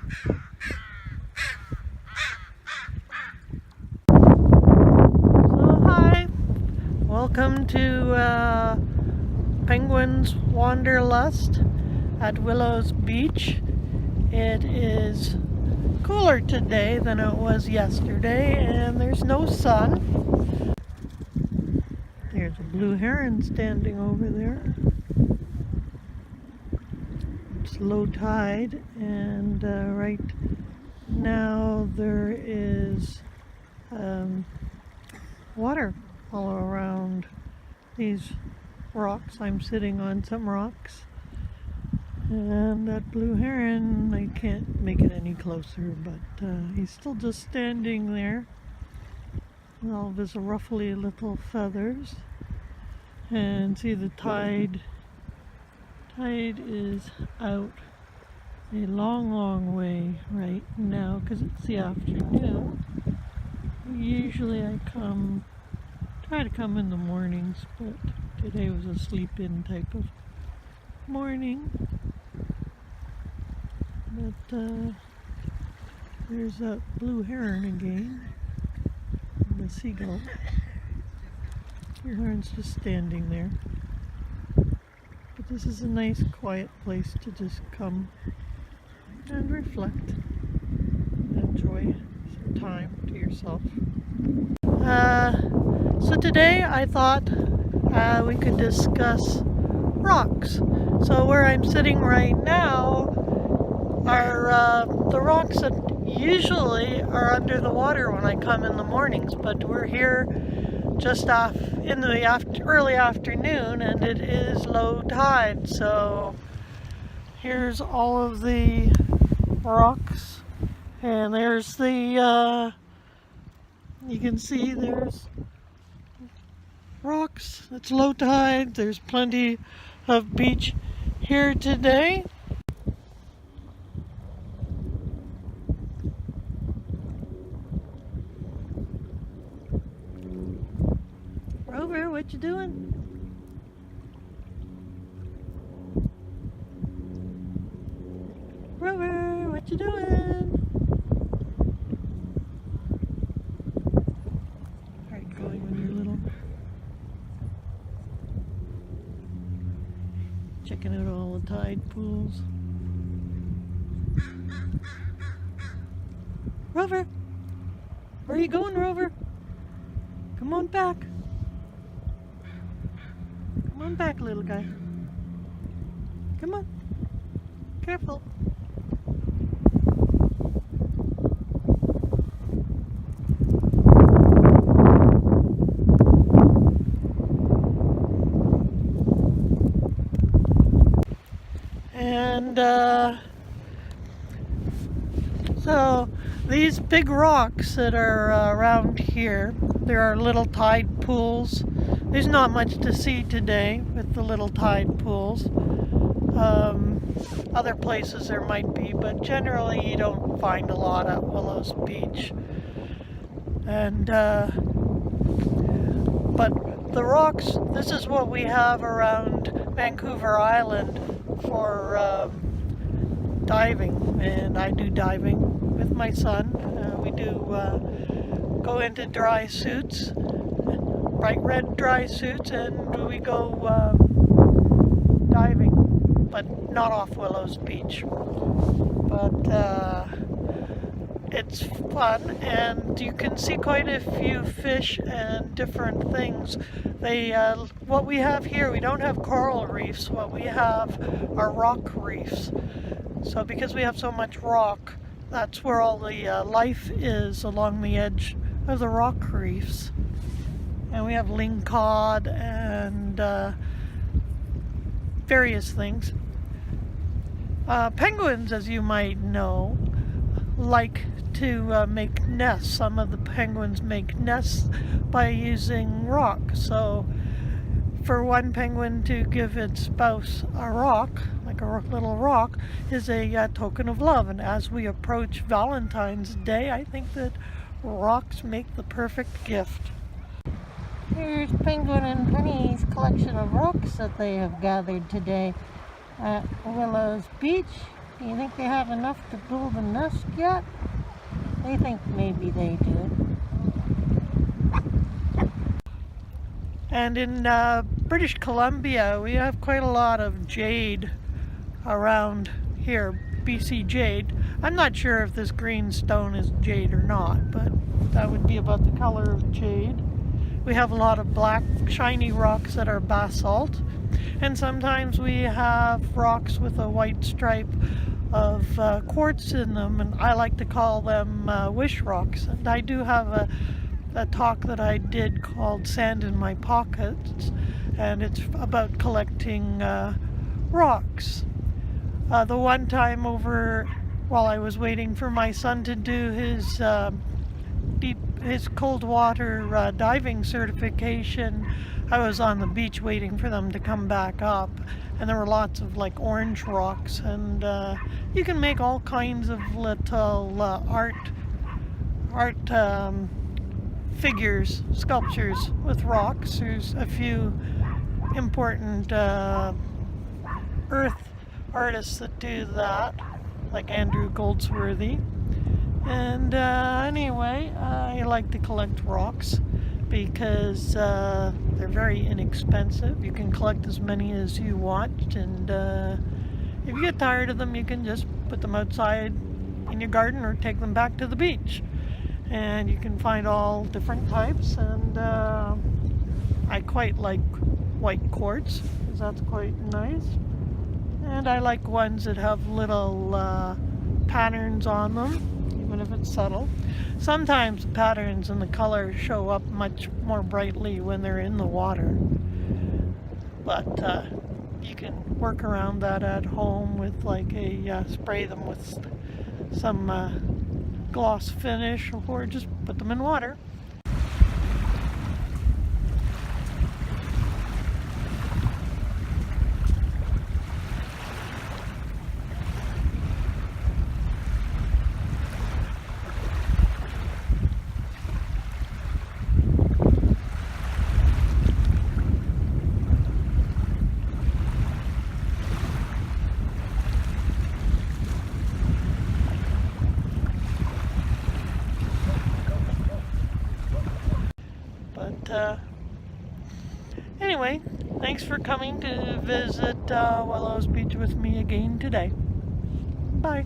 So hi, welcome to Penguins Wanderlust at Willows Beach. It is cooler today than it was yesterday, and there's no sun. There's a blue heron standing over there. It's low tide, and right now there is water all around these rocks. I'm sitting on some rocks, and that blue heron, I can't make it any closer, but he's still just standing there with all of his ruffly little feathers. And see, the tide is out a long way right now because it's the afternoon. Usually I try to come in the mornings, but today was a sleep-in type of morning. But there's that blue heron again, and the seagull. The heron's just standing there. But this is a nice quiet place to just come and reflect, enjoy some time to yourself. So today I thought we could discuss rocks. So where I'm sitting right now are the rocks that usually are under the water when I come in the mornings, but we're here just in the early afternoon, and it is low tide. So here's all of the rocks, and there's the you can see there's rocks. It's low tide. There's plenty of beach here today. Rover, what you doing? Rover, what you doing? Hard going when you're little. Checking out all the tide pools. Rover! Where are you going, Rover? Come on back. Come on back, little guy. Come on. Careful. And so these big rocks that are around here, there are little tide pools. There's not much to see today with the little tide pools. Other places there might be, but generally you don't find a lot at Willows Beach. And but the rocks, this is what we have around Vancouver Island for diving, and I do diving with my son. We do go into dry suits, bright red dry suits, and we go diving, but not off Willows Beach. But it's fun, and you can see quite a few fish and different things. What we have here, we don't have coral reefs. What we have are rock reefs. So because we have so much rock, that's where all the life is, along the edge of the rock reefs. And we have lingcod and various things. Penguins, as you might know, like to make nests. Some of the penguins make nests by using rock. So for one penguin to give its spouse a rock, like a little rock, is a token of love. And as we approach Valentine's Day, I think that rocks make the perfect gift. Here's Penguin and Penny's collection of rocks that they have gathered today at Willows Beach. Do you think they have enough to build a nest yet? I think maybe they do. And in British Columbia, we have quite a lot of jade around here, BC jade. I'm not sure if this green stone is jade or not, but that would be about the color of jade. We have a lot of black, shiny rocks that are basalt. And sometimes we have rocks with a white stripe of quartz in them, and I like to call them wish rocks. And I do have a talk that I did called Sand in My Pockets, and it's about collecting rocks. The one time over, while I was waiting for my son to do his cold water diving certification, I was on the beach waiting for them to come back up, and there were lots of like orange rocks, and you can make all kinds of little art figures, sculptures with rocks. There's a few important earth artists that do that, like Andrew Goldsworthy. And anyway, I like to collect rocks because they're very inexpensive. You can collect as many as you want, and if you get tired of them, you can just put them outside in your garden or take them back to the beach. And you can find all different types, and I quite like white quartz because that's quite nice. And I like ones that have little patterns on them, even if it's subtle. Sometimes the patterns and the colors show up much more brightly when they're in the water. But you can work around that at home with like spray them with some gloss finish, or just put them in water. Anyway, thanks for coming to visit Willows Beach with me again today. Bye.